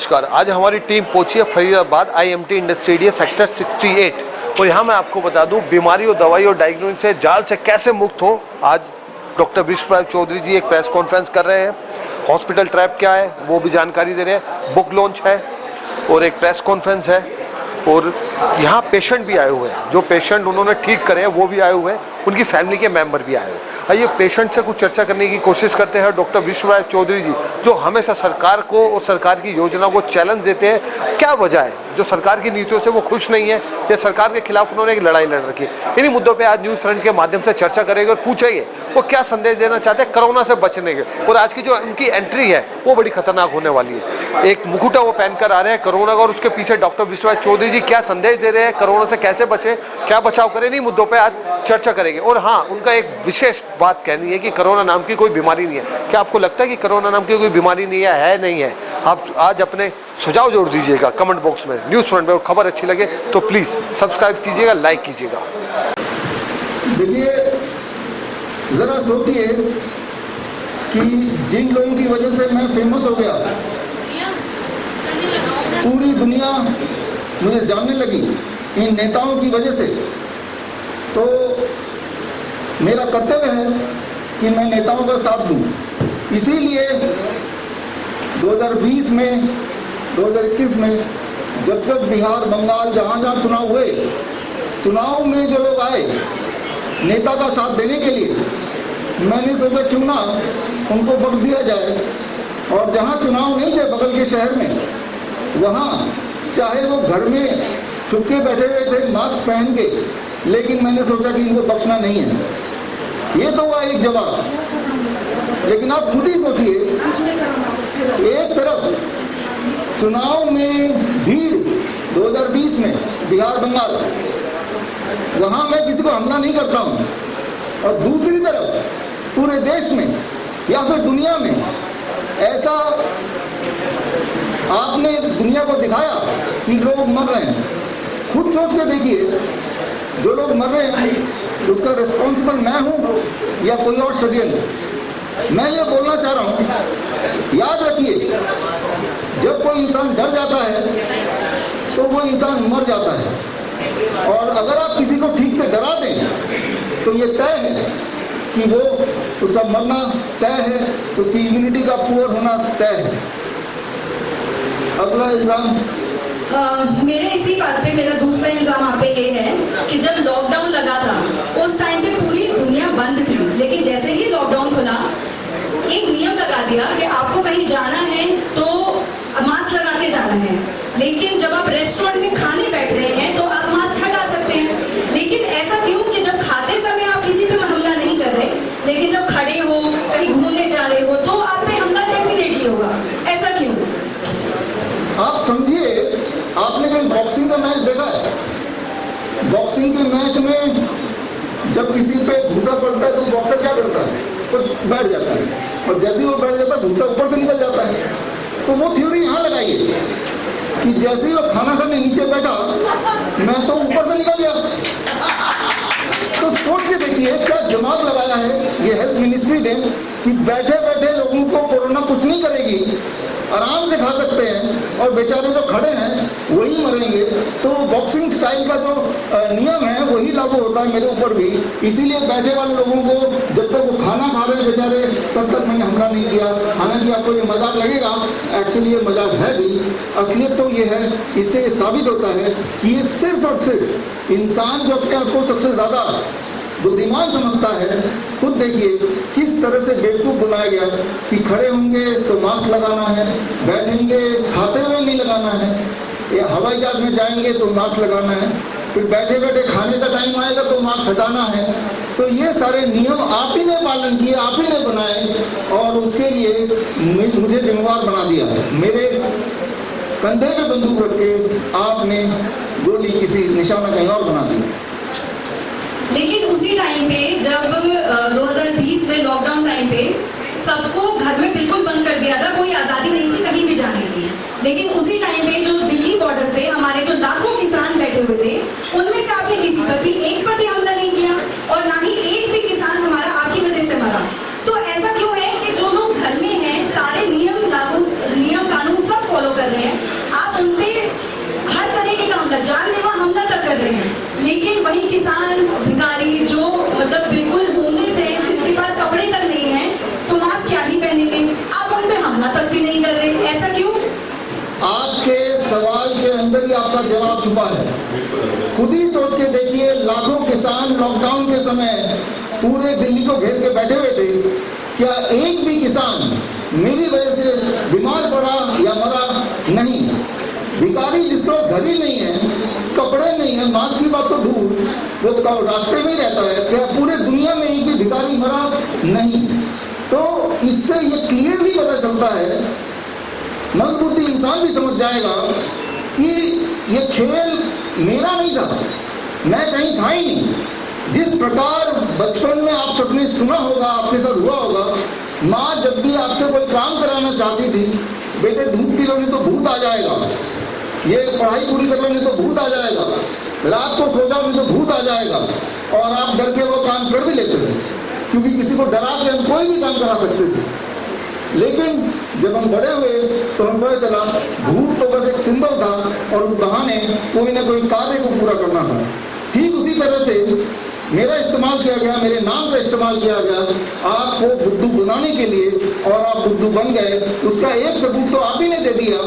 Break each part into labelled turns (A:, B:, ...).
A: नमस्कार। आज हमारी टीम पहुंची है फरीदाबाद IMT इंडस्ट्रियल सेक्टर 68 और यहाँ मैं आपको बता दूं बीमारी और दवाई और डायग्नोसिस से जाल से कैसे मुक्त हो। आज डॉक्टर विश्वप्रभ चौधरी जी एक प्रेस कॉन्फ्रेंस कर रहे हैं। हॉस्पिटल ट्रैप क्या है वो भी जानकारी दे रहे हैं। बुक लॉन्च है और एक प्रेस कॉन्फ्रेंस है और यहाँ पेशेंट भी आए हुए हैं। जो पेशेंट उन्होंने ठीक करे हैं वो भी आए हुए हैं, उनकी फैमिली के मेंबर भी आए हुए हैं। आइए पेशेंट से कुछ चर्चा करने की कोशिश करते हैं। डॉक्टर विश्वप्रभ चौधरी जी जो हमेशा सरकार को और सरकार की योजना को चैलेंज देते हैं, क्या वजह है जो सरकार की नीतियों से वो खुश नहीं है या सरकार के खिलाफ उन्होंने एक लड़ाई लड़ रखी है? इन्हीं मुद्दों पे आज न्यूज़ फ्रंट के माध्यम से चर्चा करेंगे और पूछेंगे वो क्या संदेश देना चाहते हैं कोरोना से बचने के। और आज की जो उनकी एंट्री है वो बड़ी खतरनाक होने वाली है। एक मुकुटा वो पहनकर आ रहे हैं कोरोना का और उसके पीछे डॉक्टर विश्वप्रभ चौधरी जी क्या संदेश दे रहे हैं, कोरोना से कैसे बचे, क्या बचाव करें, इन्हीं मुद्दों पर आज चर्चा करेंगे। और हाँ, उनका एक विशेष बात कहनी है कि कोरोना नाम की कोई बीमारी नहीं है। क्या आपको लगता है कि कोरोना नाम की कोई बीमारी नहीं है नहीं है? आप आज अपने सुझाव जोड़ दीजिएगा कमेंट बॉक्स में। न्यूज़ फ्रंट में खबर अच्छी लगे तो प्लीज़ सब्सक्राइब कीजिएगा, लाइक कीजिएगा।
B: देखिए, ज़रा सोचिए कि जिन लोगों की वजह से मैं फेमस हो गया, पूरी दुनिया मुझे जानने लगी इन नेताओं की वजह से, तो मेरा कर्तव्य है कि मैं नेताओं का साथ दूं। इसीलिए 2020 में 2021 में जब बिहार, बंगाल, जहाँ चुनाव हुए, चुनाव में जो लोग आए नेता का साथ देने के लिए, मैंने सोचा क्यों ना उनको बख्श दिया जाए। और जहाँ चुनाव नहीं थे बगल के शहर में, वहाँ चाहे वो घर में छुप के बैठे हुए थे मास्क पहन के, लेकिन मैंने सोचा कि इनको बख्शना नहीं है। ये तो हुआ एक जवाब। लेकिन आप खुद ही सोचिए, एक तरफ चुनाव में भीड़ 2020 में बिहार, बंगाल, वहां मैं किसी को हमला नहीं करता हूं, और दूसरी तरफ पूरे देश में या फिर दुनिया में ऐसा आपने दुनिया को दिखाया कि लोग मर रहे हैं। खुद सोच के देखिए, जो लोग मर रहे हैं उसका रिस्पॉन्सिबल मैं हूं या कोई और षड्यंत्र? मैं ये बोलना चाह रहा हूं, याद रखिए, जब कोई इंसान डर जाता है तो वो इंसान मर जाता है। और अगर आप किसी को ठीक से डरा दें तो ये तय है कि वो उसका मरना तय है, उसकी इम्यूनिटी का पुअर होना तय है। अगला इल्जाम
C: मेरे इसी बात पे मेरा दूसरा इल्जाम आप पे ये है कि जब लॉकडाउन लगा था उस टाइम पे पूरी दुनिया बंद थी, लेकिन जैसे ही लॉकडाउन खुला एक नियम लगा दिया कि आपको कहीं जाना है तो मास्क लगा के जाना है। लेकिन जब आप रेस्टोरेंट में खाने बैठ रहे हैं तो आप मास्क हटा सकते हैं। लेकिन ऐसा क्यों कि जब खाते समय आप किसी पे हमला नहीं कर रहे, लेकिन जब खड़े हो कहीं घूमने जा रहे हो तो आप पे हमला डेफिनेटली होगा? ऐसा क्यों?
B: आप समझिए, आपने कोई बॉक्सिंग का मैच देखा है? बॉक्सिंग के मैच में जब किसी पे घूसा पड़ता है तो बॉक्सर क्या करता है? तो बैठ जाता है, और जैसे ही वो बैठ जाता है घूसा ऊपर से निकल जाता है। तो वो थ्योरी यहाँ लगाइए कि जैसे ही वो खाना खाने नीचे बैठा, मैं तो ऊपर से निकल गया। तो सोच के देखिए क्या दिमाग लगाया है ये हेल्थ मिनिस्ट्री ने कि बैठे बैठे लोगों को कोरोना कुछ नहीं करेगी, आराम से खा सकते हैं, और बेचारे जो खड़े हैं वही मरेंगे। तो बॉक्सिंग स्टाइल का जो नियम है वही लागू होता है मेरे ऊपर भी। इसीलिए बैठे वाले लोगों को जब तक वो खाना खा रहे हैं बेचारे, तब तक मैंने हमला नहीं किया। हालांकि आपको ये मजाक लगेगा, एक्चुअली ये मजाक है भी। असलियत तो ये है, इससे ये साबित होता है कि ये सिर्फ और सिर्फ इंसान जो अपने आप को सबसे ज़्यादा बुद्धिमान समझता है, खुद देखिए किस तरह से बेवकूफ़ बनाया गया कि खड़े होंगे तो मास्क लगाना है, बैठेंगे खाते हुए नहीं लगाना है, या हवाई जहाज में जाएंगे तो मास्क लगाना है, फिर बैठे बैठे खाने का टाइम आएगा तो मास्क हटाना है। तो ये सारे नियम आप ही ने पालन किए, आप ही ने बनाए, और उसके लिए मुझे जिम्मेवार बना दिया। मेरे कंधे पे बंदूक रख के आपने गोली किसी निशाना कहीं और बना दी।
C: लेकिन उसी टाइम पे जब 2020 में लॉकडाउन टाइम पे सबको घर में बिल्कुल बंद कर दिया था, कोई आज़ादी नहीं थी कहीं भी जाने की। लेकिन उसी टाइम पे जो दिल्ली बॉर्डर पे हमारे जो लाखों किसान बैठे हुए थे, उनमें से आपने किसी पर भी एक पर भी हमला नहीं किया, और ना ही एक भी किसान हमारा आपकी वजह से मरा। तो ऐसा क्यों है कि जो लोग घर में हैं सारे नियम कानून सब फॉलो कर रहे हैं,
B: का जवाब छुपा है। खुद ही सोच के देखिए, लाखों किसान लॉकडाउन के समय पूरे दिल्ली को घेर के बैठे हुए थे। क्या एक भी किसान मेरी वजह से बीमार पड़ा या मरा? नहीं। भिखारी जिसको घर ही नहीं है, कपड़े नहीं है, मास्क की बात तो दूर, वो रास्ते में ही रहता है, क्या पूरे दुनिया में एक भी भिखारी मरा? नहीं। तो इससे ये क्लियरली पता चलता है, मंदबुद्धि इंसान भी समझ जाएगा कि ये खेल मेरा नहीं था, मैं कहीं था ही नहीं। जिस प्रकार बचपन में आप सबने सुना होगा, आपके साथ हुआ होगा, माँ जब भी आपसे कोई काम कराना चाहती थी, बेटे दूध पी लो नहीं तो भूत आ जाएगा, ये पढ़ाई पूरी कर लो नहीं तो भूत आ जाएगा, रात को सो जाओ नहीं तो भूत आ जाएगा, और आप डर के वो काम कर भी लेते थे, क्योंकि किसी को डरा के हम कोई भी काम करा सकते थे। लेकिन जब हम बड़े हुए तो हम पता चला भूत तो बस एक सिंबल था, और उस बहाने कोई ना कोई कार्य को पूरा करना था। ठीक उसी तरह से मेरा इस्तेमाल किया गया, मेरे नाम का इस्तेमाल किया गया आपको बुद्धू बनाने के लिए, और आप बुद्धू बन गए। उसका एक सबूत तो आप ही ने दे दिया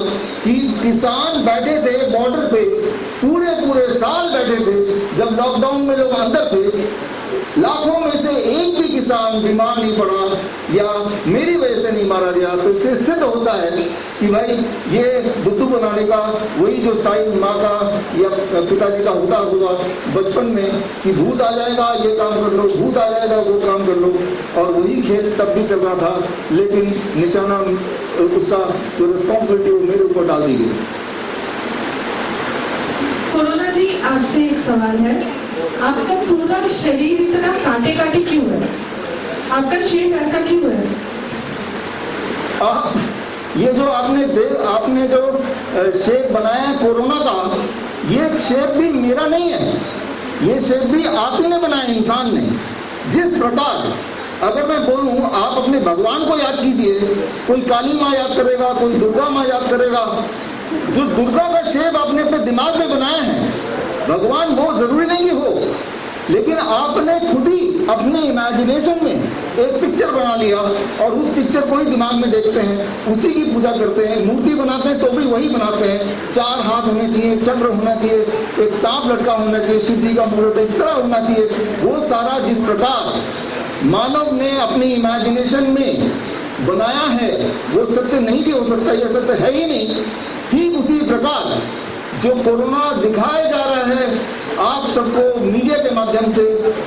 B: कि किसान बैठे थे बॉर्डर पे, पूरे साल बैठे थे। जब लॉकडाउन में लोग अंदर थे, लाखों में से एक भी किसान बीमार नहीं पड़ा या मेरी वजह से नहीं मारा गया। तो इससे सिद्ध होता है कि भाई ये बुद्धू बनाने का वही जो स्टाइल माँ का या पिताजी का होता होगा बचपन में कि भूत आ जाएगा ये काम कर लो, भूत आ जाएगा वो काम कर लो, और वही खेल तब भी चल रहा था। लेकिन निशाना उसका जो रिस्पॉन्सिबिलिटी वो मेरे ऊपर डाल दी गई।
D: कोरोना जी, आपसे एक सवाल है, आपका पूरा शरीर इतना कांटे कांटे क्यों है? आपका शेप ऐसा क्यों है?
B: ये जो आपने जो शेप बनाया है कोरोना का, ये शेप भी मेरा नहीं है, ये शेप भी आप ही ने बनाया, इंसान ने। जिस प्रकार अगर मैं बोलूं, आप अपने भगवान को याद कीजिए, कोई काली माँ याद करेगा, कोई दुर्गा माँ याद करेगा। जो दुर्गा का शेप आपने अपने दिमाग में बनाया है, भगवान वो जरूरी नहीं कि हो, लेकिन आपने खुद ही अपने इमेजिनेशन में एक पिक्चर बना लिया, और उस पिक्चर को ही दिमाग में देखते हैं, उसी की पूजा करते हैं। मूर्ति बनाते हैं तो भी वही बनाते हैं, 4 हाथ होने चाहिए, चक्र होना चाहिए, एक सांप लटका होना चाहिए, शिव जी का मूर्त इस तरह होना चाहिए। वो सारा जिस प्रकार मानव ने अपनी इमेजिनेशन में बनाया है, वो सत्य नहीं भी हो सकता, यह सत्य है ही नहीं। ठीक उसी प्रकार जो कोरोना दिखाया जा रहा है आप सबको मीडिया के माध्यम से,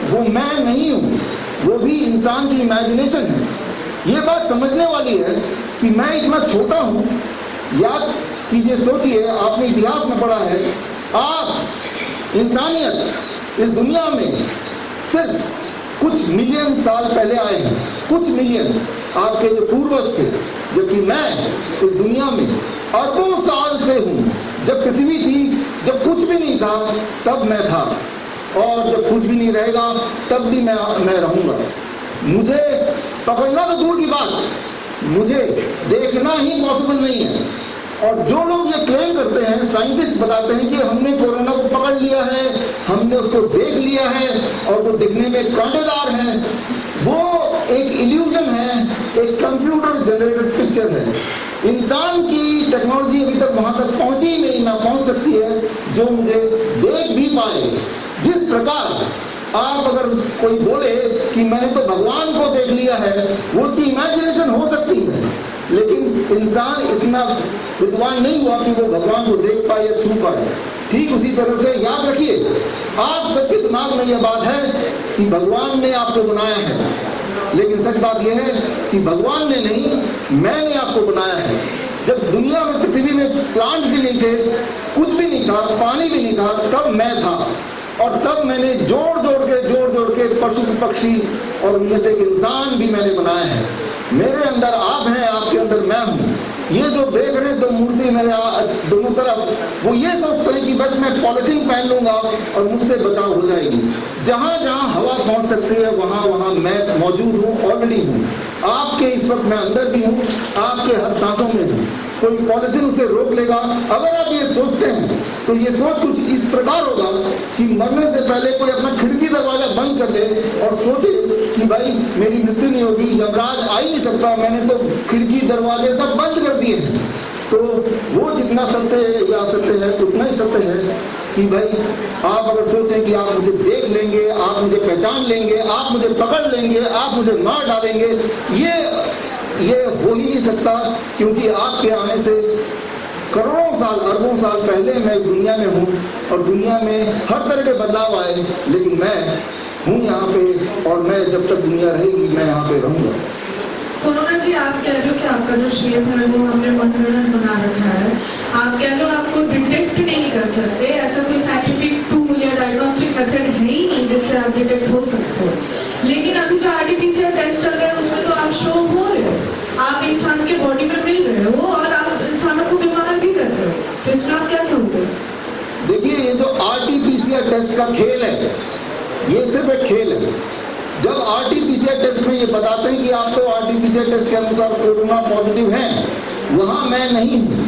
B: वो मैं नहीं हूँ, वो भी इंसान की इमेजिनेशन है। ये बात समझने वाली है कि मैं इतना छोटा हूँ। याद कीजिए, सोचिए, आपने इतिहास में पढ़ा है, आप इंसानियत इस दुनिया में सिर्फ कुछ मिलियन साल पहले आए हैं, कुछ मिलियन आपके जो पूर्वज थे, जबकि मैं इस दुनिया में अरबों साल से हूँ। जब पृथ्वी थी, जब कुछ भी नहीं था, तब मैं था, और जब कुछ भी नहीं रहेगा तब भी मैं रहूँगा। मुझे पकड़ना तो दूर की बात, मुझे देखना ही पॉसिबल नहीं है। और जो लोग ये क्लेम करते हैं, साइंटिस्ट बताते हैं कि हमने कोरोना को पकड़ लिया है, हमने उसको देख लिया है और वो दिखने में कांटेदार है, वो एक इल्यूजन है, एक कंप्यूटर जनरेटेड पिक्चर है। इंसान की टेक्नोलॉजी अभी तक वहां तक पहुंची ही नहीं, ना पहुंच सकती है जो मुझे देख भी पाए। जिस प्रकार आप अगर कोई बोले कि मैंने तो भगवान को देख लिया है, वो उसकी इमेजिनेशन हो सकती है, लेकिन इंसान इतना विद्वान नहीं हुआ कि वो भगवान को देख पाए या छू पाए। ठीक उसी तरह से याद रखिए, आप सबके दिमाग में यह बात है कि भगवान ने आपको बनाया है, लेकिन सच बात यह है कि भगवान ने नहीं, मैंने आपको बनाया है। जब दुनिया में, पृथ्वी में प्लांट भी नहीं थे, कुछ भी नहीं था, पानी भी नहीं था, तब मैं था, और तब मैंने जोड़ जोड़ के पशु पक्षी और उनमें से एक इंसान भी मैंने बनाया है। मेरे अंदर आप हैं, आपके अंदर मैं हूँ। ये जो देख रहे हैं दो मूर्ति मेरे दोनों तरफ, वो ये सोचते हैं कि बस मैं पॉलिथीन पहन लूंगा और मुझसे बचाव हो जाएगी। जहां जहां हवा पहुंच सकती है वहां वहां मैं मौजूद हूँ, ऑलरेडी हूँ। आपके इस वक्त मैं अंदर भी हूँ, आपके हर सांसों में हूँ। कोई पॉलिथीन उसे रोक लेगा। अगर आप ये सोचते हैं तो ये सोच कुछ इस प्रकार होगा कि मरने से पहले कोई अपना खिड़की दरवाजा बंद कर दे और सोचे कि भाई मेरी मृत्यु नहीं होगी, यमराज आ ही नहीं सकता, मैंने तो खिड़की दरवाजे सब बंद कर दिए हैं। तो वो जितना सत्य है या असत्य है उतना ही सत्य है कि भाई आप अगर सोचें कि आप मुझे देख लेंगे, आप मुझे पहचान लेंगे, आप मुझे पकड़ लेंगे, आप मुझे मार डालेंगे, ये हो ही नहीं सकता, क्योंकि आपके आने से करोड़ों साल अरबों साल पहले मैं इस दुनिया में हूँ और दुनिया में हर तरह के बदलाव आए, लेकिन मैं हूँ यहाँ पे और मैं जब तक दुनिया रहेगी मैं यहाँ पे रहूँगा।
D: कोरोना जी, आप कह रहे हो कि आपका जो शेप है वो हमने मनगढ़ंत बना रखा है, आप कह रहे हो आपको डिटेक्ट नहीं कर सकते, ऐसा कोई साइंटिफिक टूल या डायग्नोस्टिक मेथड है ही नहीं जिससे आप डिटेक्ट हो सकते हो। लेकिन अभी जो आरटीपीसीआर टेस्ट चल रहा है उसमें तो आप शो हो रहे हो, आप इंसान के बॉडी में मिल रहे हो और आप इंसानों को बीमार भी कर रहे हो, तो इसमें आप क्या कहोगे?
B: देखिए, ये जो आरटीपीसीआर टेस्ट का खेल है, ये सिर्फ एक खेल है। जब आरटीपीसीआर टेस्ट में ये बताते हैं कि आप तो आरटीपीसीआर टेस्ट के अनुसार कोरोना पॉजिटिव हैं, वहाँ मैं नहीं हूँ।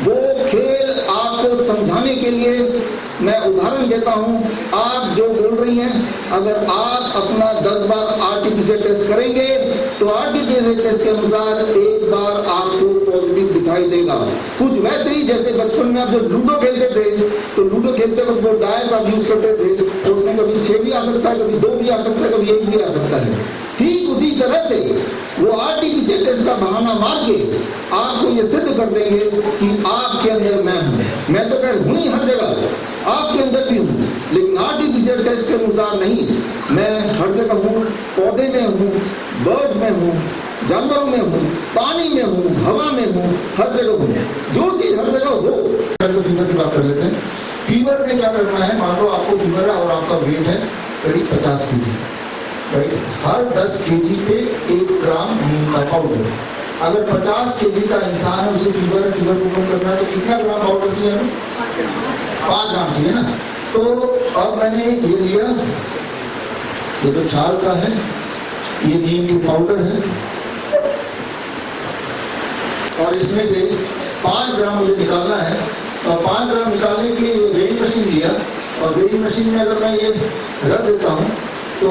B: वो खेल आपको समझाने के लिए मैं उदाहरण देता हूँ। आप जो बोल रही हैं, अगर आप अपना 10 बार आरटीपीसीआर टेस्ट करेंगे तो आरटीपीसीआर टेस्ट के अनुसार एक बार आपको पॉजिटिव दिखाई देगा। कुछ वैसे ही जैसे बचपन में आप जब लूडो खेलते थे तो लूडो खेलते वक्त वो डायस आप यूज करते थे, तो उसमें कभी 6 भी आ सकता है, कभी 2 भी आ सकता है, कभी 1 भी आ सकता है। ठीक उसी तरह से वो आरटीपीसीआर टेस्ट का बहाना मार के आपको ये सिद्ध कर देंगे कि आपके अंदर मैं हूँ। मैं तो खैर हूँ ही हर जगह, आपके अंदर भी हूँ, लेकिन आरटीपीसीआर टेस्ट के अनुसार नहीं। मैं हर जगह हूँ, पौधे में हूँ, बर्ड्स में हूँ, जानवरों में हूँ, पानी में हूँ, हवा में हूँ, हर जगह हूँ। जो चीज हर जगह हो।
E: तो फीवर की बात कर लेते हैं। फीवर में क्या करना है, मान लो आपको फीवर है और आपका वेट है करीब 50 kg, राइट। हर 10 kg पे 1 ग्राम नीम का पाउडर। अगर 50 kg का इंसान है, उसे फीवर है, फीवर को कम करना है तो कितना ग्राम पाउडर चाहिए हमें? 5 ग्राम चाहिए ना। तो अब मैंने ये लिया, ये तो छाल का है, ये नीम की पाउडर है और इसमें से 5 ग्राम मुझे निकालना है। और 5 ग्राम निकालने के लिए ये वेइंग मशीन लिया और वेइंग मशीन में अगर मैं ये रख देता हूँ तो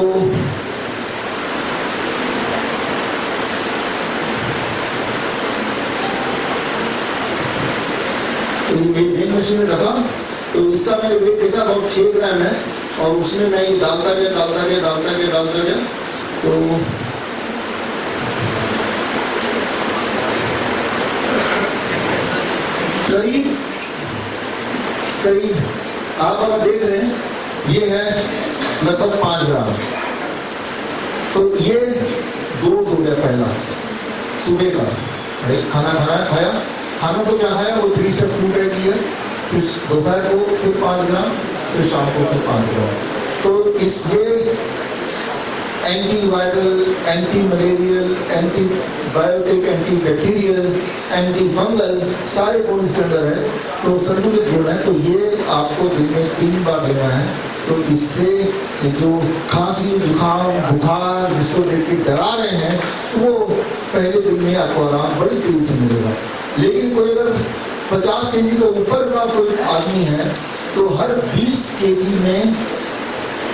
E: ये वेइंग मशीन में रखा तो इसका मैंने वेट देखा about 6 ग्राम है और उसमें मैं ये डालता गया तो करीब आप अगर देख रहे हैं ये है लगभग 5 ग्राम। तो ये डोज हो गया पहला सुबह का, खाना खाया, खाना तो क्या है वो 3 स्टेप फूड डाइट लिया, फिर दोपहर को फिर 5 ग्राम, फिर शाम को फिर 5 ग्राम। तो इससे anti viral, anti malarial, antibiotic, anti bacterial, anti fungal सारे गुण इसके अंदर है। तो संतुलित गुण है। तो ये आपको दिन में 3 बार लेना है। तो इससे जो खांसी, जुकाम, बुखार जिसको देख के डरा रहे हैं वो पहले दिन में आपको आराम बड़ी तेजी से मिलेगा। लेकिन कोई अगर 50 kg के ऊपर का कोई आदमी है तो हर 20 kg में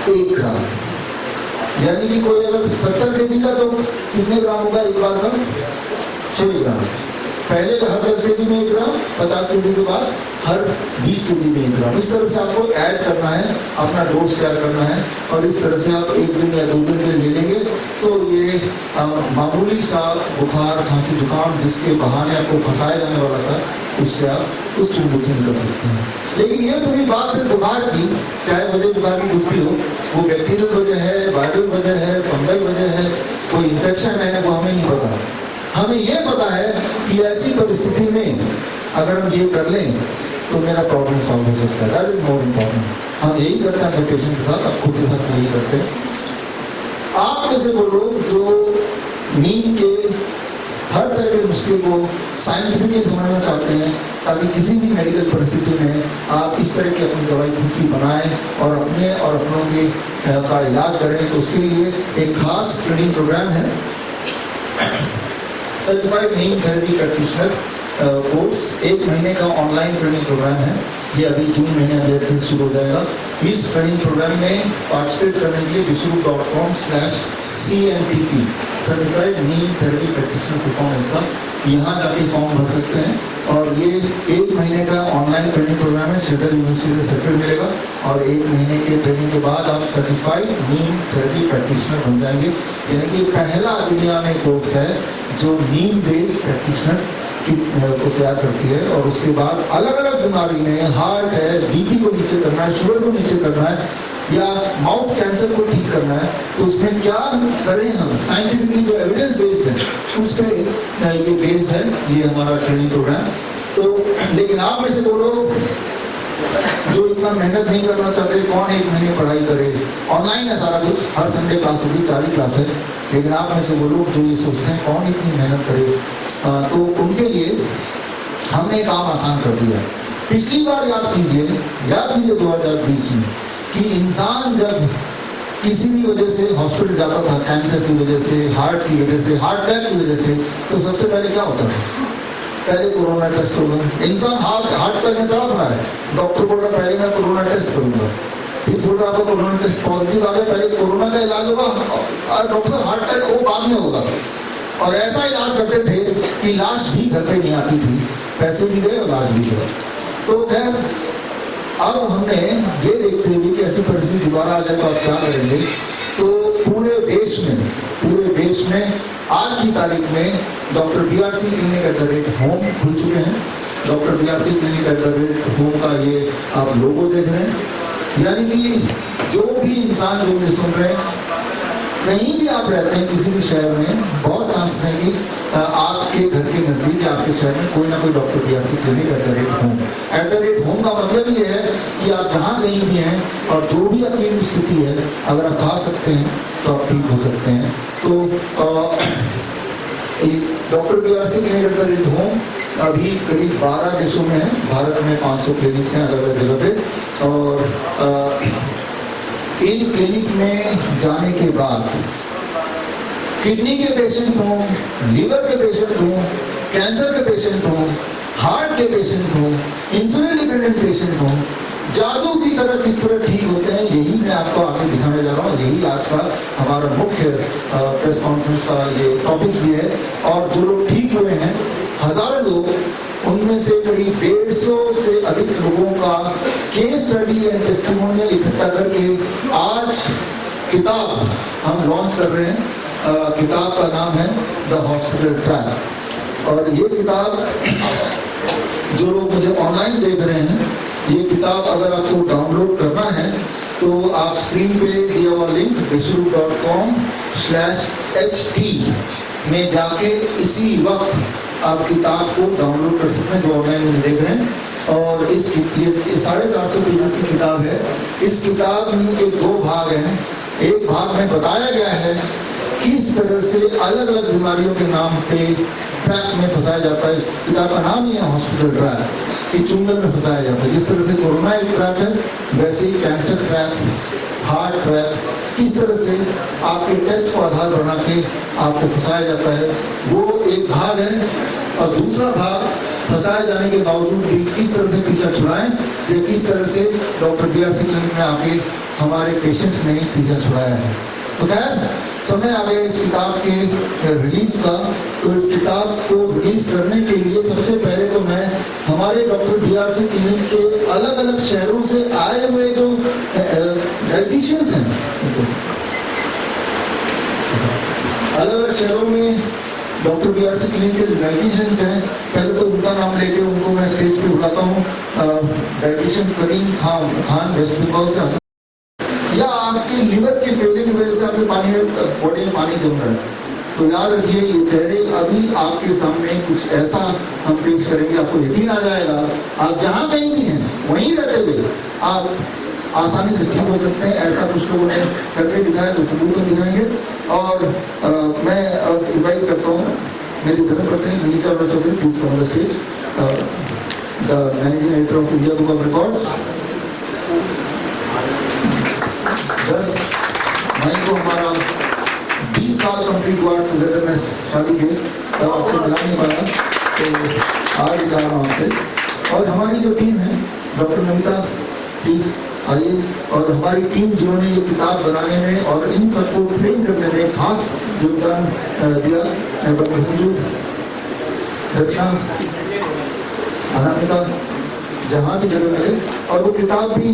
E: 1 ग्राम, यानी कि कोई अगर 70 kg का तो कितने ग्राम होगा एक बार का? 6 ग्राम। पहले हर 10 kg में 1 ग्राम, 50 kg के बाद हर 20 kg में 1 ग्राम। इस तरह से आपको ऐड करना है, अपना डोज तैयार करना है और इस तरह से आप 1 दिन या 2 दिन के ले लेंगे तो ये मामूली सा बुखार, खांसी, जुकाम जिसके बहाने आपको फंसाया जाने वाला था उससे आप उस चुंबल से निकल सकते हैं। लेकिन ये तो भी बात सिर्फ बुखार की, चाहे वजह बुखार की कुछ भी हो, वो बैक्टीरियल वजह है, वायरल वजह है, फंगल वजह है, कोई इन्फेक्शन है, वो हमें नहीं पता। हमें ये पता है कि ऐसी परिस्थिति में अगर हम ये कर लें तो मेरा प्रॉब्लम सॉल्व हो सकता है। That is more important. हम यही करते हैं अपने पेशेंट के साथ, अब खुद के साथ यही करते हैं। आप में से वो लोग जो नींद के हर तरह के नुस्खे को साइंटिफिकली समझना चाहते हैं ताकि किसी भी मेडिकल परिस्थिति में आप इस तरह की अपनी दवाई खुद की बनाएं और अपने और अपनों के का इलाज करें, तो उसके लिए एक खास ट्रेनिंग प्रोग्राम है, सर्टिफाइड नीम थेरेपी प्रैक्टिशनर कोर्स। 1 महीने का ऑनलाइन ट्रेनिंग प्रोग्राम है। ये अभी जून महीने अगले हफ्ते से शुरू हो जाएगा। इस ट्रेनिंग प्रोग्राम में पार्टिसिपेट करने के लिए wishuru.com/CNTP सर्टिफाइड नीम थेरेपी प्रैक्टिशनर परफॉर्मेंस का यहाँ जाके फॉर्म भर सकते हैं और ये 1 महीने का ऑनलाइन ट्रेनिंग प्रोग्राम है, शेडर यूनिवर्सिटी से सर्टिफिकेट मिलेगा और 1 महीने के ट्रेनिंग के बाद आप सर्टिफाइड नीम थेरेपी प्रैक्टिशनर बन जाएंगे। यानी कि पहला दुनिया में कोर्स है जो नीम बेस्ड प्रैक्टिशनर को तैयार करती है। और उसके बाद अलग अलग बीमारी में, हार्ट है, बीपी को नीचे करना है, शुगर को नीचे करना है या माउथ कैंसर को ठीक करना है, तो उसमें क्या करें हम, साइंटिफिकली जो एविडेंस बेस्ड है उस पर ये बेस्ड है ये हमारा ट्रेनिंग प्रोग्राम। तो लेकिन आप में से वो लोग जो इतना मेहनत नहीं करना चाहते, कौन 1 महीने पढ़ाई करे, ऑनलाइन है सारा कुछ, हर संडे क्लास होगी, 4 ही क्लास है, लेकिन आप में से वो लोग जो ये सोचते हैं कौन इतनी मेहनत करे, तो उनके लिए हमने काम आसान कर दिया। पिछली बार याद कीजिए 2020 में कि इंसान जब किसी भी वजह से हॉस्पिटल जाता था, कैंसर की वजह से, हार्ट की वजह से, हार्ट अटैक की वजह से, तो सबसे पहले क्या होता था, पहले कोरोना टेस्ट होगा। इंसान हार्ट अटैक में तड़प रहा है, डॉक्टर बोल रहा है पहले मैं कोरोना टेस्ट करूंगा, फिर बोल रहा है आपको कोरोना टेस्ट पॉजिटिव आ गया, पहले कोरोना का इलाज होगा, डॉक्टर साहब हार्ट अटैक वो बाद में होगा। और ऐसा इलाज करते थे कि लाश भी घर पे नहीं आती थी, पैसे भी गए और लाश भी गए। तो खैर अब हमने ये देखते हुए कि ऐसी परिस्थिति दोबारा आ जाए तो आप क्या करेंगे, तो पूरे देश में आज की तारीख में डॉक्टर BRC क्लिनिक @होम खुल चुके हैं। डॉक्टर BRC क्लिनिक @होम का ये आप लोगो देख रहे हैं। यानी कि जो भी इंसान जो मुझे सुन रहे हैं, कहीं भी आप रहते हैं किसी भी शहर में, बहुत चांसेस हैं कि आपके घर के नज़दीक या आपके शहर में कोई ना कोई डॉक्टर BRC क्लिनिक @होम का मतलब ये है कि आप जहाँ कहीं भी हैं और जो भी आपकी स्थिति है, अगर आप खा सकते हैं तो आप ठीक हो सकते हैं। तो डॉक्टर BRC क्लिनिक @होम अभी करीब 12 देशों में है, भारत में 500 क्लिनिक्स हैं अलग अलग जगह पे। और इन क्लिनिक में जाने के बाद किडनी के पेशेंट हों, लीवर के पेशेंट हों, कैंसर के पेशेंट हों, हार्ट के पेशेंट हों, इंसुलिन डिपेंडेंट पेशेंट हों, जादू की तरह किस तरह ठीक होते हैं, यही मैं आपको आगे दिखाने जा रहा हूँ। यही आज का हमारा मुख्य प्रेस कॉन्फ्रेंस का ये टॉपिक भी है। और जो लोग ठीक हुए हैं, हजारों लोग, उनमें से करीब 150 से अधिक लोगों का केस स्टडी एंड टेस्टिमोनियल इकट्ठा करके आज किताब हम लॉन्च कर रहे हैं। किताब का नाम है द हॉस्पिटल ट्रैप। और ये किताब जो लोग मुझे ऑनलाइन देख रहे हैं, ये किताब अगर आपको डाउनलोड करना है तो आप स्क्रीन पे दिया हुआ लिंक www.com/ht में जाके इसी वक्त आप किताब को डाउनलोड कर सकते हैं, जो ऑनलाइन मुझे देख रहे हैं। और ये 450 पेजेस की किताब है। इस किताब के 2 भाग हैं। एक भाग में बताया गया है किस तरह से अलग अलग बीमारियों के नाम पे ट्रैप में फंसाया जाता है। इस किताब का नाम ही है हॉस्पिटल ट्रैप, कि चुंगल में फंसाया जाता है। जिस तरह से कोरोना एक ट्रैप है, वैसे ही कैंसर ट्रैप, हार्ट ट्रैप, किस तरह से आपके टेस्ट को आधार बना के आपको फंसाया जाता है, वो एक भाग है। और दूसरा भाग, फंसाए जाने के बावजूद भी किस तरह से पीछा छुड़ाएं, या किस तरह से डॉक्टर BRC क्लिनिक में आके हमारे पेशेंट्स ने पीछा छुड़ाया है। तो खैर समय आ गया इस किताब के रिलीज का। तो इस किताब को रिलीज करने के लिए सबसे पहले तो मैं हमारे डॉक्टर BRC क्लिनिक के अलग अलग शहरों से आए हुए जो डायटीशियंस हैं, अलग अलग शहरों में डॉक्टर BRC क्लिनिक के डायटीशियंस हैं, पहले तो उनका नाम लेके उनको मैं स्टेज पे बुलाता हूँ। डायटीशियन करीम खान वेस्ट बंगाल से। या आपके लिवर के फेलियर की वजह से आपके बॉडी में पानी जम रहा है, तो याद रखिए ये चेहरे अभी आपके सामने कुछ ऐसा हम पेश करेंगे, आपको यकीन आ जाएगा। आप जहाँ कहीं भी हैं, वहीं रहते हुए आप आसानी से ठीक हो सकते हैं। ऐसा कुछ लोगों ने करके दिखाया, तो सबूत हम दिखाएंगे। और मैं इनवाइट करता हूँ मेरी धर्मपत्नी Mini Chawla Chaudhary, please come on the stage, the managing editor of India Book of Records. 10 मई को हमारा 20 साल कंप्लीट हुआ टुगेदरनेस शादी के, तब आपसे मिला नहीं पाया, तो आज जा रहा हूँ आपसे। और हमारी जो टीम है, डॉक्टर नमिता प्लीज आइए। और हमारी टीम जिन्होंने ये किताब बनाने में और इन सबको ट्रेन करने में खास योगदान दिया, डॉक्टर संजू, रचना, अनामिका जहाँ भी जगह मिले, और वो किताब भी।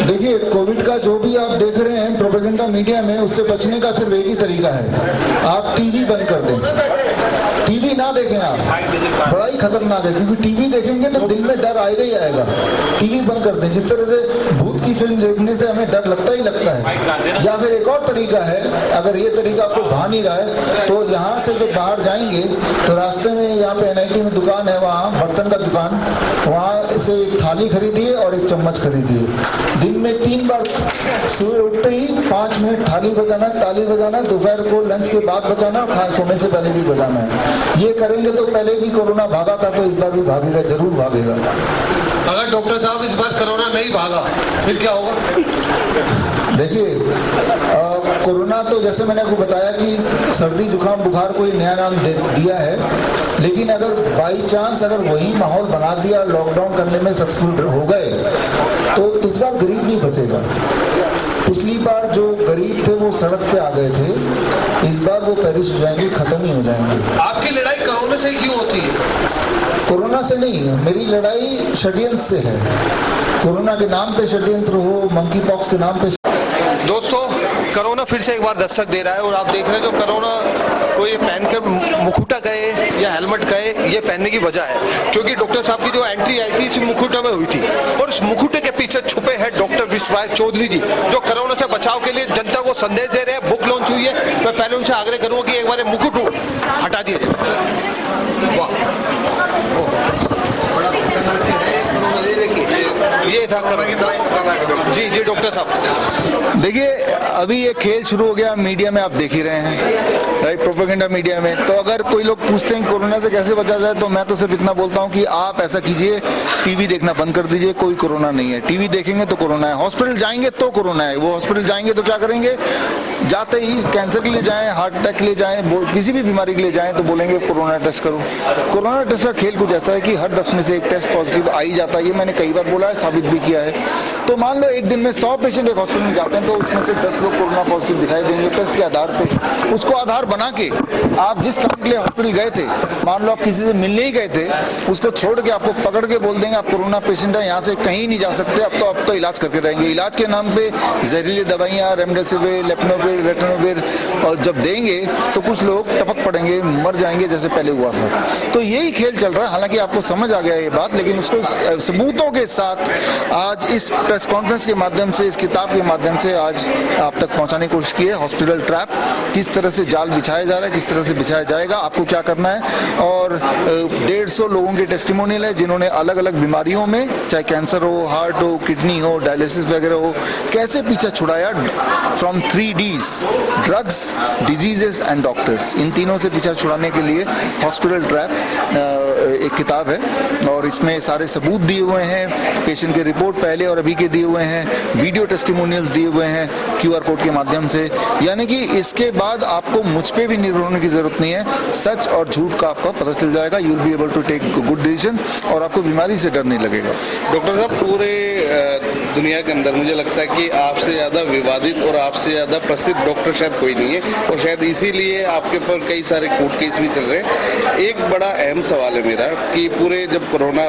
E: देखिए, कोविड का जो भी आप देख रहे हैं प्रोपेगेंडा मीडिया में, उससे बचने का सिर्फ एक ही तरीका है, आप टीवी बंद कर दें। टीवी ना देखें आप, बड़ा ही खतरनाक है, क्योंकि टीवी देखेंगे तो दिन में डर आएगा ही आएगा। टीवी बंद कर दें। जिस तरह से भूत की फिल्म देखने से हमें डर लगता ही लगता है। या फिर एक और तरीका है, अगर ये तरीका आपको भा नहीं रहा है, तो यहाँ से जब बाहर जाएंगे तो रास्ते में यहाँ पे NIT में दुकान है, वहाँ बर्तन का दुकान, वहाँ से एक थाली खरीदिए और एक चम्मच खरीदिए। दिन में 3 बार, सुबह उठते ही 5 मिनट थाली बजाना, ताली बजाना, दोपहर को लंच के बाद बजाना, और सोने से पहले भी बजाना है। ये करेंगे तो पहले भी कोरोना भागा था, तो इस बार भी भागेगा, जरूर भागेगा।
A: अगर डॉक्टर साहब इस बार कोरोना नहीं भागा फिर क्या होगा?
E: देखिए, कोरोना तो जैसे मैंने आपको बताया कि सर्दी जुकाम बुखार को ही नया नाम दिया है, लेकिन अगर बाई चांस अगर वही माहौल बना दिया, लॉकडाउन करने में सक्सेसफुल हो गए, तो इस बार गरीब नहीं बचेगा। पिछली बार जो गरीब थे वो सड़क पे आ गए थे, इस बार वो पेरिश हो जाएंगे, खत्म ही हो जाएंगे।
A: आपकी लड़ाई कोरोना से क्यों होती है?
E: कोरोना से नहीं, मेरी लड़ाई षड्यंत्र से है। कोरोना के नाम पे षड्यंत्र हो, मंकी पॉक्स के नाम पे।
A: दोस्तों, कोरोना फिर से एक बार दस्तक दे रहा है, और आप देख रहे हैं जो कोरोना को ये पहनकर मुखुटा गए या हेलमेट गए, ये पहनने की वजह है क्योंकि डॉक्टर साहब की जो एंट्री आई थी इसी मुखुटा में हुई थी, और उस मुखुटे के पीछे छुपे हैं डॉक्टर विश्वराज चौधरी जी, जो कोरोना से बचाव के लिए जनता को संदेश दे रहे हैं। बुक लॉन्च हुई है, मैं पहले उनसे आग्रह करूंगा कि एक बार मुकुट हटा दिया जाए। वाह, बड़ा खतरनाक चीज है कोरोना, ये देखिए, ये था जी जी डॉक्टर साहब।
F: देखिए, अभी ये खेल शुरू हो गया, मीडिया में आप देख ही रहे हैं, राइट, प्रोपेगेंडा मीडिया में। तो अगर कोई लोग पूछते हैं कोरोना से कैसे बचा जाए, तो मैं तो सिर्फ इतना बोलता हूं कि आप ऐसा कीजिए, टीवी देखना बंद कर दीजिए, कोई कोरोना नहीं है। टीवी देखेंगे तो कोरोना है, हॉस्पिटल जाएंगे तो कोरोना है। वो हॉस्पिटल जाएंगे तो क्या करेंगे, जाते ही कैंसर के लिए जाएं, हार्ट अटैक के लिए जाएं, किसी भी बीमारी के लिए जाएं तो बोलेंगे कोरोना टेस्ट करो। कोरोना टेस्ट का खेल कुछ ऐसा है कि हर 10 में से एक टेस्ट पॉजिटिव आ ही जाता है। ये मैंने कई बार बोला है, साबित भी किया है। तो मान लो एक दिन में 100 पेशेंट एक हॉस्पिटल में जाते हैं, तो उसमें से 10 लोग कोरोना पॉजिटिव दिखाई देंगे टेस्ट के आधार पे। उसको आधार बना के आप जिस काम के लिए हॉस्पिटल गए थे, मान लो आप किसी से मिलने ही गए थे, उसको छोड़ के आपको पकड़ के बोल देंगे आप कोरोना पेशेंट है, यहाँ से कहीं नहीं जा सकते, अब तो आपका इलाज करके रहेंगे। इलाज के नाम पे जहरीली दवाइयाँ, रेमडेसिविर, लेपनोविर, रेटनोविर, और जब देंगे तो कुछ लोग टपक पड़ेंगे, मर जाएंगे जैसे पहले हुआ था। तो यही खेल चल रहा है। हालांकि आपको समझ आ गया ये बात, लेकिन उसको सबूतों के साथ आज इस प्रेस कॉन्फ्रेंस के माध्यम से, इस किताब के माध्यम से आज आप तक पहुंचाने की कोशिश की है। हॉस्पिटल ट्रैप, किस तरह से जाल बिछाया जा रहा है, किस तरह से बिछाया जाएगा, आपको क्या करना है। और 150 लोगों के टेस्टिमोनियल है जिन्होंने अलग अलग बीमारियों में, चाहे कैंसर हो, हार्ट हो, किडनी हो, डायलिसिस वगैरह हो, कैसे पीछा छुड़ाया from 3 Ds, drugs, diseases and doctors. इन तीनों से पीछा छुड़ाने के लिए हॉस्पिटल ट्रैप एक किताब है, और इसमें सारे सबूत दिए हुए हैं, पेशेंट के रिपोर्ट पहले और अभी के दिए हुए हैं, वीडियो टेस्टिमोनियल्स दिए हुए हैं QR कोड के माध्यम से। यानी कि इसके बाद आपको मुझ पे भी निर्भर होने की जरूरत नहीं है, सच और झूठ का आपको पता चल जाएगा। You will be able to take good decision, और आपको बीमारी से डर नहीं लगेगा।
G: डॉक्टर साहब, पूरे दुनिया के अंदर मुझे लगता है कि आपसे ज़्यादा विवादित और आपसे ज़्यादा प्रसिद्ध डॉक्टर शायद कोई नहीं है, और शायद इसीलिए आपके ऊपर कई सारे कोर्ट केस भी चल रहे हैं। एक बड़ा अहम सवाल है मेरा कि पूरे जब कोरोना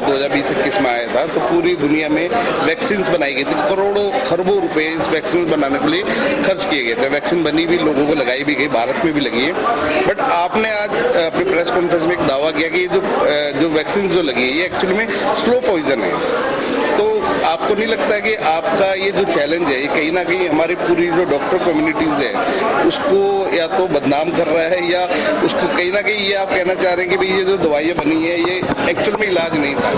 G: 2020-21 में आया था, तो पूरी दुनिया में वैक्सीन बनाई गई थी, करोड़ों खरबों रुपए इस वैक्सीन बनाने के लिए खर्च किए गए थे। वैक्सीन बनी भी, लोगों को लगाई भी गई, भारत में भी लगी है। बट आपने आज अपनी प्रेस कॉन्फ्रेंस में एक दावा किया कि जो वैक्सीन जो लगी है ये एक्चुअली में स्लो पॉइजन है। तो आपको नहीं लगता कि आपका ये जो चैलेंज है, ये कहीं ना कहीं हमारी पूरी जो डॉक्टर कम्युनिटीज है उसको या तो बदनाम कर रहा है, या उसको कहीं ना कहीं ये आप कहना चाह रहे हैं कि भाई ये जो दवाइयाँ बनी है ये एक्चुअल में इलाज नहीं था?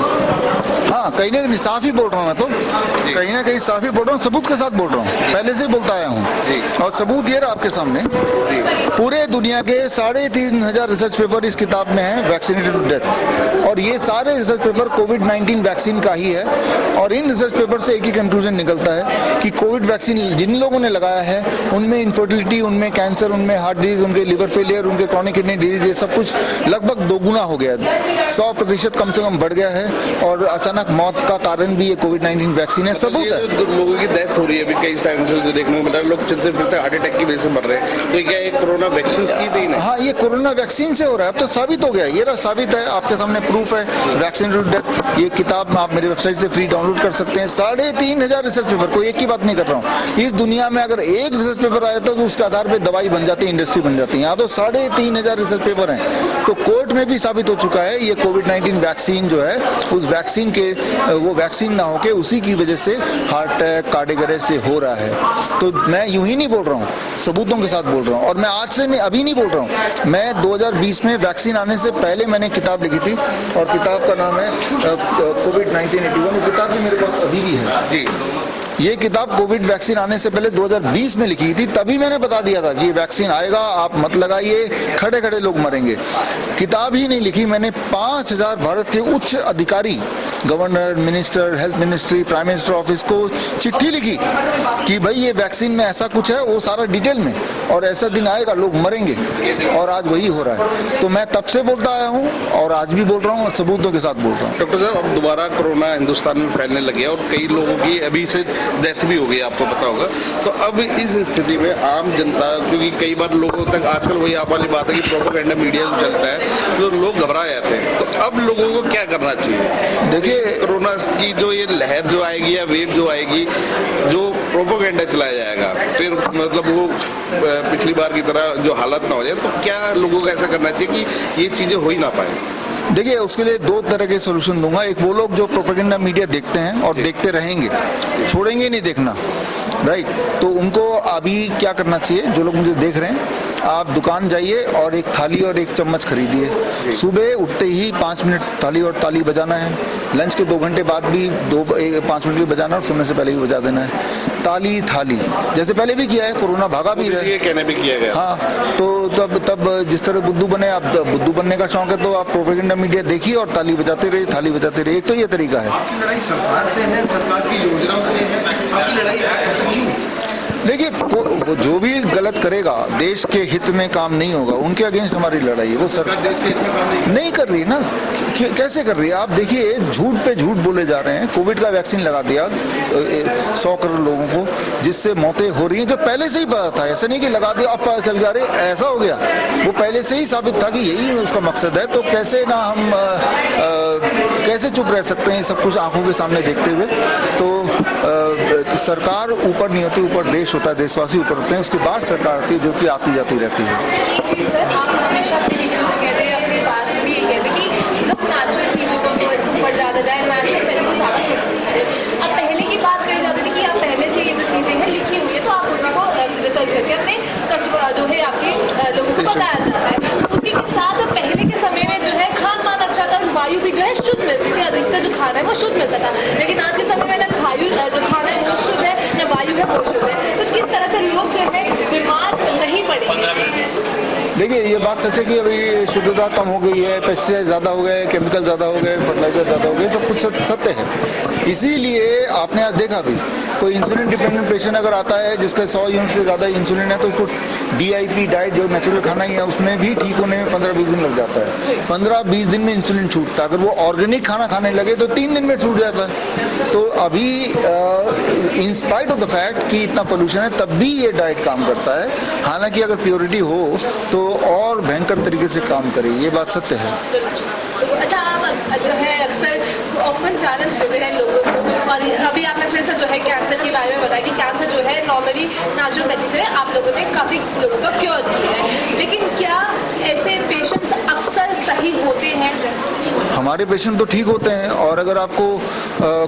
F: हाँ, कहीं ना कहीं साफ ही बोल रहा हूँ मैं तो, कहीं ना कहीं साफ ही बोल रहा हूँ, सबूत के साथ बोल रहा हूँ, पहले से ही बोलता आया हूँ। और सबूत ये रहा आपके सामने, पूरे दुनिया के 3,500 रिसर्च पेपर इस किताब में है, वैक्सीनेटेड टू डेथ, और ये सारे रिसर्च पेपर कोविड-19 वैक्सीन का ही है। और इन रिसर्च पेपर से एक ही कंक्लूजन निकलता है कि कोविड वैक्सीन जिन लोगों ने लगाया है उनमें इनफर्टिलिटी, उनमें कैंसर, उनमें हार्ट डिजीज, उनके लिवर फेलियर, उनके क्रॉनिक किडनी डिजीज, ये सब कुछ लगभग दोगुना हो गया, 100% कम से कम बढ़ गया है। और अचानक मौत का कारण भी ये कोविड-19 वैक्सीन है, सबूत है।
G: लोगों की डेथ हो रही है अभी कई टाइम से, जो देखने को मिल रहा है, लोग चलते फिरते हार्ट अटैक की वजह से मर रहे हैं, तो क्या ये कोरोना वैक्सीन की देन है?
F: हाँ, ये कोरोना वैक्सीन से हो रहा है, अब तो साबित हो गया, ये रहा साबित है, आपके सामने प्रूफ है, वैक्सीन टू डेथ। ये किताब आप मेरी वेबसाइट से फ्री डाउनलोड कर सकते हैं। 3,500 रिसर्च पेपर, कोई एक की बात नहीं कर रहा हूँ। इस दुनिया में अगर एक रिसर्च पेपर आया तो उसके आधार पर दवाई बन जाती है, इंडस्ट्री बन जाती है। यहाँ तो 3,500 रिसर्च पेपर हैं। तो कोर्ट में भी साबित हो चुका है ये कोविड-19 वैक्सीन जो है, उस वैक्सीन के वो वैक्सीन ना होके उसी की वजह से हार्ट अटैक, कार्डियक अरेस्ट से हो रहा है। तो मैं यूं ही नहीं बोल रहा हूँ, सबूतों के साथ बोल रहा हूँ। और मैं आज से नहीं, अभी नहीं बोल रहा हूँ, मैं 2020 में वैक्सीन आने से पहले मैंने किताब लिखी थी और किताब का नाम है कोविड-1981। किताब भी मेरे पास अभी भी है जी। ये किताब कोविड वैक्सीन आने से पहले 2020 में लिखी थी, तभी मैंने बता दिया था कि ये वैक्सीन आएगा, आप मत लगाइए, खड़े खड़े लोग मरेंगे। किताब ही नहीं लिखी मैंने, 5,000 भारत के उच्च अधिकारी, governor, minister, health ministry, prime minister office को चिट्ठी लिखी कि भाई ये वैक्सीन में ऐसा कुछ है, वो सारा डिटेल में, और ऐसा दिन आएगा लोग मरेंगे, और आज वही हो रहा है। तो मैं तब से बोलता आया हूँ और आज भी बोल रहा हूँ, सबूतों के साथ बोल रहा हूँ।
G: डॉक्टर साहब, अब दोबारा कोरोना हिंदुस्तान में फैलने लग गया और कई लोगों की अभी से डेथ भी हो गई, आपको पता होगा। तो अब इस स्थिति में आम जनता, क्योंकि कई बार लोगों तक आजकल वही आप वाली बात है कि प्रोपेगेंडा मीडिया जो चलता है तो लोग घबरा जाते हैं, तो अब लोगों को क्या करना चाहिए? देखिए, कोरोना की जो ये लहर जो आएगी या वेव जो आएगी, जो प्रोपेगेंडा चलाया जाएगा, फिर मतलब वो पिछली बार की तरह जो हालत ना हो जाए, तो क्या लोगों को ऐसा करना चाहिए कि ये चीजें हो ही ना पाए?
F: देखिए, उसके लिए 2 तरह के सोल्यूशन दूंगा। एक, वो लोग जो प्रोपेगेंडा मीडिया देखते हैं और देखते रहेंगे, छोड़ेंगे नहीं देखना, राइट, तो उनको अभी क्या करना चाहिए, जो लोग मुझे देख रहे हैं, आप दुकान जाइए और एक थाली और एक चम्मच खरीदिए। सुबह उठते ही 5 मिनट थाली और ताली बजाना है, लंच के 2 घंटे बाद भी 5 मिनट भी बजाना और सोने से पहले भी बजा देना है। ताली थाली, जैसे पहले भी किया है, कोरोना भागा भी रहे,
G: ये कहने भी किया गया।
F: हाँ, तो तब जिस तरह बुद्धू बने, आप बुद्धू बनने का शौक है तो आप प्रोपेगेंडा मीडिया देखिए और ताली बजाते रहिए, थाली बजाते रहिए। एक तो ये तरीका है।
E: आपकी लड़ाई सरकार से है, सरकार की योजनाओं से है, आपकी लड़ाई ऐसा क्यों?
F: देखिए, जो भी गलत करेगा, देश के हित में काम नहीं होगा, उनके अगेंस्ट हमारी लड़ाई है। वो सरकार देश के हित में काम नहीं कर रही ना, कैसे कर रही है? आप देखिए, झूठ पे झूठ बोले जा रहे हैं। कोविड का वैक्सीन लगा दिया 100 करोड़ लोगों को, जिससे मौतें हो रही हैं, जो पहले से ही पता था। ऐसा नहीं कि लगा दिया अब पता चल गया, अरे ऐसा हो गया, वो पहले से ही साबित था कि यही उसका मकसद है। तो कैसे ना हम कैसे चुप रह सकते हैं सब कुछ आंखों के सामने देखते हुए? तो सरकार ऊपर नहीं होती, ऊपर देश होता है, देशवासी ऊपर होते हैं, उसके बाद सरकार आती है, जो कि आती जाती रहती है।
H: एक चीज सर, आप हमेशा अपने वीडियो में कहते हैं, अपनी बात में भी ये कहते हैं कि लोग नेचुरल चीज़ों को ऊपर ज़्यादा जाए, नेचुरल पहले को ज़्यादा करें। अब पहले की बात करी जाती थी कि आप पहले से ये जो चीज़ें हैं लिखी हुई है, तो आप उसी को रिसर्च करके अपने कस्टमर जो है आपके लोगों को बताया जाता है। उसी के साथ पहले के समय में जो है खान पान अच्छा था, वायु भी जो है शुद्ध मिलती थी, अधिकतर जो खाना है वो शुद्ध मिलता था। लेकिन आज के समय में ना जो खाना है वो शुद्ध है, ना वायु है वो शुद्ध है। तो किस तरह से लोग जो है बीमार नहीं पड़ेंगे?
F: देखिए, ये बात सच है कि अभी शुद्धता कम हो गई है, पेस्टिसाइड ज़्यादा हो गए, केमिकल ज़्यादा हो गए, फर्टिलाइजर ज़्यादा हो गए, सब कुछ सत्य है। इसीलिए आपने आज देखा भी, कोई इंसुलिन डिपेंडेंट पेशेंट अगर आता है जिसका 100 यूनिट से ज़्यादा इंसुलिन है, तो उसको DIP डाइट जो नेचुरल खाना ही है, उसमें भी ठीक होने में 15-20 दिन लग जाता है। 15-20 दिन में इंसुलिन छूटता है। अगर वो ऑर्गेनिक खाना खाने लगे तो 3 दिन में छूट जाता है। तो अभी in spite of the fact कि इतना पोल्यूशन है, तब भी ये डाइट काम करता है। हालांकि अगर प्योरिटी हो तो और भयंकर तरीके से काम करे, ये बात सत्य है।
H: अच्छा, आप जो है अक्सर ओपन चैलेंज देते हैं लोगों को, और अभी आपने फिर से जो है कैंसर के बारे में बताया कि कैंसर जो है नॉर्मली नेचुरोपैथी से आप लोगों ने काफ़ी लोगों का क्योर किया है, लेकिन क्या ऐसे पेशेंट्स अक्सर सही होते हैं?
F: हमारे पेशेंट तो ठीक होते हैं, और अगर आपको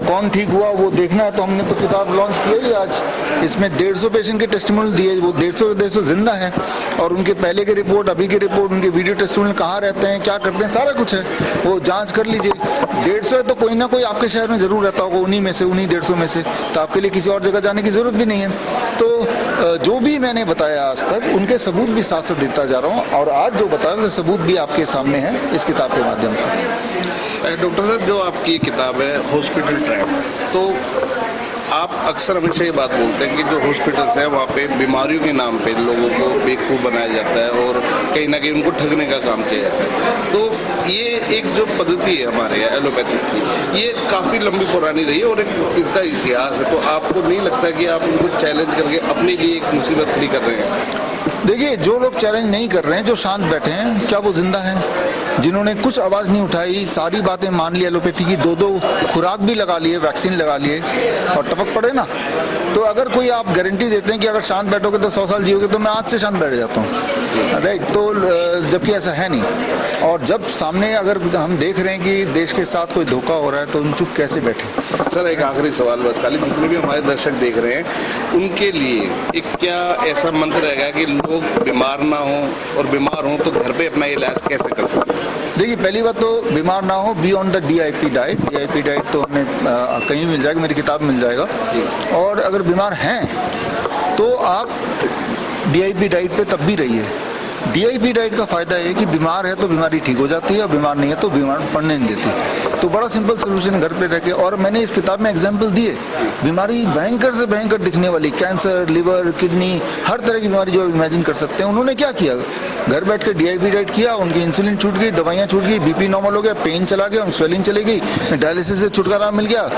F: कौन ठीक हुआ वो देखना है तो हमने तो किताब लॉन्च की है आज। इसमें 150 पेशेंट के टेस्टिमोनियल दिए, वो 150 जिंदा हैं, और उनके पहले के रिपोर्ट, अभी के रिपोर्ट, उनके वीडियो टेस्टिमोनियल, कहाँ रहते हैं, क्या करते हैं, सारा कुछ है, वो जांच कर लीजिए। 150 है तो कोई ना कोई आपके शहर में जरूर रहता होगा, उन्हीं में से, उन्हीं 150 में से, तो आपके लिए किसी और जगह जाने की जरूरत भी नहीं है। तो जो भी मैंने बताया आज तक उनके सबूत भी साथ साथ देता जा रहा हूँ, और आज जो बताया वो सबूत भी आपके सामने है इस किताब के माध्यम से।
G: डॉक्टर साहब, जो आपकी किताब है हॉस्पिटल ट्रैप, तो आप अक्सर हमेशा ये बात बोलते हैं कि जो हॉस्पिटल्स हैं वहाँ पे बीमारियों के नाम पे लोगों को बेवकूफ़ बनाया जाता है और कहीं ना कहीं उनको ठगने का काम किया जाता है। तो ये एक जो पद्धति है हमारे यहाँ एलोपैथी की, ये काफ़ी लंबी पुरानी रही है और एक इसका इतिहास है। तो आपको नहीं लगता कि आप उनको चैलेंज करके अपने लिए एक मुसीबत खड़ी कर रहे हैं?
F: देखिए, जो लोग चैलेंज नहीं कर रहे हैं, जो शांत बैठे हैं, क्या वो जिंदा हैं? जिन्होंने कुछ आवाज़ नहीं उठाई, सारी बातें मान ली, एलोपैथी की दो खुराक भी लगा लिए, वैक्सीन लगा लिए और टपक पड़े ना, तो अगर कोई आप गारंटी देते हैं कि अगर शांत बैठोगे तो 100 साल जियोगे, तो मैं आज से शांत बैठ जाता हूँ, राइट? तो जबकि ऐसा है नहीं। और जब सामने अगर हम देख रहे हैं कि देश के साथ कोई धोखा हो रहा है तो हम चुप कैसे बैठे?
G: सर, एक आखिरी सवाल बस, खाली जितने भी हमारे दर्शक देख रहे हैं उनके लिए एक क्या ऐसा मंत्र रहेगा कि लोग बीमार ना हो, और बीमार हो तो घर पे अपना इलाज कैसे कर सकते हैं?
F: देखिए, पहली बात तो बीमार ना हो, be on the DIP diet. DIP diet तो हमें कहीं मिल जाएगा, मेरी किताब में मिल जाएगा। और अगर बीमार हैं तो आप DIP डाइट पे तब भी रहिए। DIP डाइट का फायदा है कि बीमार है तो बीमारी ठीक हो जाती है, और बीमार नहीं है तो बीमार पड़ने नहीं देती। तो बड़ा सिंपल सोल्यूशन घर पे रह के, और मैंने इस किताब में एग्जाम्पल दिए, बीमारी भयंकर से भयंकर दिखने वाली, कैंसर, लिवर, किडनी, हर तरह की बीमारी जो आप इमेजिन कर सकते हैं, उन्होंने क्या किया? घर बैठ के DIP डाइट किया, उनकी इंसुलिन छूट गई, दवाइयाँ छूट गई, BP नॉर्मल हो गया, पेन चला गया, स्वेलिंग चली गई, डायलिसिस से छुटकारा मिल गया,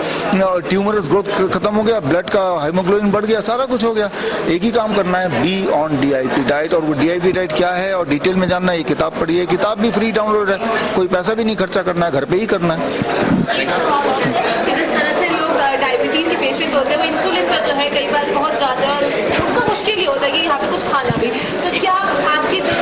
F: ट्यूमरस ग्रोथ खत्म हो गया, ब्लड का हीमोग्लोबिन बढ़ गया, सारा कुछ हो गया। एक ही काम करना है, बी ऑन DIP डाइट। और वो DIP डाइट क्या है और डिटेल में जानना है, ये किताब पढ़िए। किताब भी फ्री डाउनलोड है, कोई पैसा भी नहीं खर्चा करना है, घर पे ही करना है।
H: एक सवाल और है कि जिस तरह से लोग डायबिटीज के पेशेंट होते हैं वो इंसुलिन पर जो है कई बार पहुंच जाते हैं और उनको मुश्किल ही होता है कि यहाँ पे कुछ खाना भी, तो क्या आपकी जो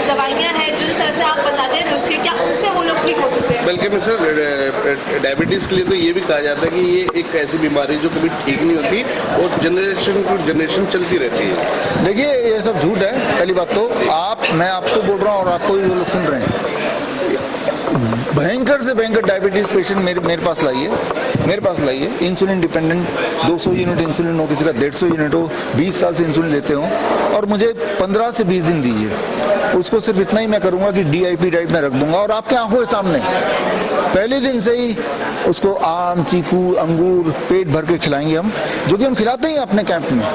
H: दवाइयाँ हैं जो जिस तरह से आप बताते हैं नुस्खे, क्या उनसे वो लोग ठीक हो सकते हैं?
G: बल्कि मैं सर, डायबिटीज़ के लिए तो ये भी कहा जाता है कि ये एक ऐसी बीमारी जो कभी ठीक नहीं होती और जनरेशन टू जनरेशन चलती रहती है।
F: देखिए, ये सब झूठ है। पहली बात तो मैं आपको बोल रहा हूँ और आपको भी वो लोग सुन रहे हैं, भयंकर से भयंकर डायबिटीज पेशेंट मेरे पास लाइए, इंसुलिन डिपेंडेंट, 200 यूनिट इंसुलिन हो, किसी का 150 यूनिट हो, 20 साल से इंसुलिन लेते हो, और मुझे 15 से 20 दिन दीजिए। उसको सिर्फ इतना ही मैं करूंगा कि DIP डाइट में रख दूंगा, और आपके आंखों के सामने पहले दिन से ही उसको आम, चीकू, अंगूर पेट भर के खिलाएंगे हम, जो कि हम खिलाते ही अपने कैंप में।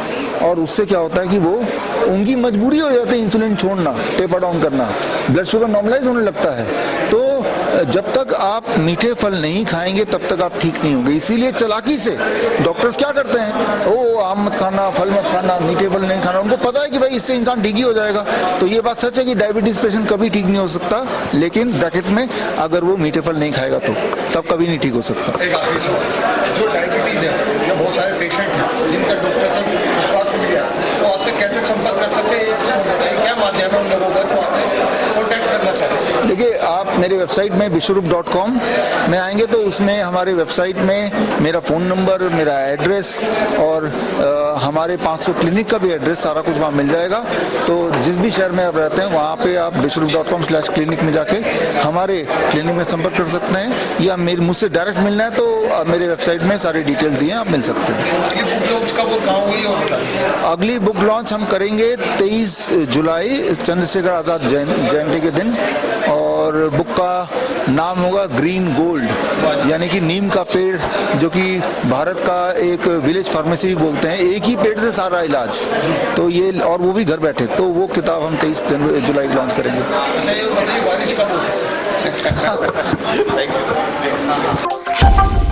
F: और उससे क्या होता है कि वो उनकी मजबूरी हो जाती है इंसुलिन छोड़ना, टेपर डाउन करना, ब्लड शुगर नॉर्मलाइज होने लगता है। तो जब तक आप मीठे फल नहीं खाएंगे तब तक आप ठीक नहीं होंगे। इसीलिए चालाकी से डॉक्टर्स क्या करते हैं, ओ आम मत खाना, फल मत खाना, मीठे फल नहीं खाना। उनको पता है कि भाई इससे इंसान ठीक ही हो जाएगा। तो ये बात सच है कि डायबिटीज पेशेंट कभी ठीक नहीं हो सकता, लेकिन ब्रैकेट में अगर वो मीठे फल नहीं खाएगा तो तब कभी नहीं ठीक हो सकता।
A: एक आखिरी सवाल, जो डायबिटीज है या बहुत सारे पेशेंट हैं जिनका डॉक्टर से विश्वास उठ गया, वो आपसे कैसे संपर्क कर सकते हैं, क्या माध्यम है उन लोगों का तो आपसे कॉन्टैक्ट करना चाहते हैं?
F: देखिए, आप मेरे वेबसाइट में विश्वरूप.com में आएंगे तो उसमें हमारे वेबसाइट में मेरा फ़ोन नंबर, मेरा एड्रेस और हमारे 500 क्लिनिक का भी एड्रेस, सारा कुछ वहाँ मिल जाएगा। तो जिस भी शहर में आप रहते हैं वहाँ पे आप विश्वरूप.com/क्लिनिक में जाके हमारे क्लिनिक में संपर्क कर सकते हैं, या मुझसे डायरेक्ट मिलना है तो मेरे वेबसाइट में सारी डिटेल्स दी हैं, आप मिल सकते हैं। अगली बुक लॉन्च हम करेंगे 23 जुलाई चंद्रशेखर आज़ाद जयंती के दिन, और बुक का नाम होगा ग्रीन गोल्ड, यानी कि नीम का पेड़, जो कि भारत का एक विलेज फार्मेसी भी बोलते हैं, एक ही पेड़ से सारा इलाज। तो ये, और वो भी घर बैठे, तो वो किताब हम 23 जुलाई लॉन्च करेंगे।
A: बारिश कब हो सकती है?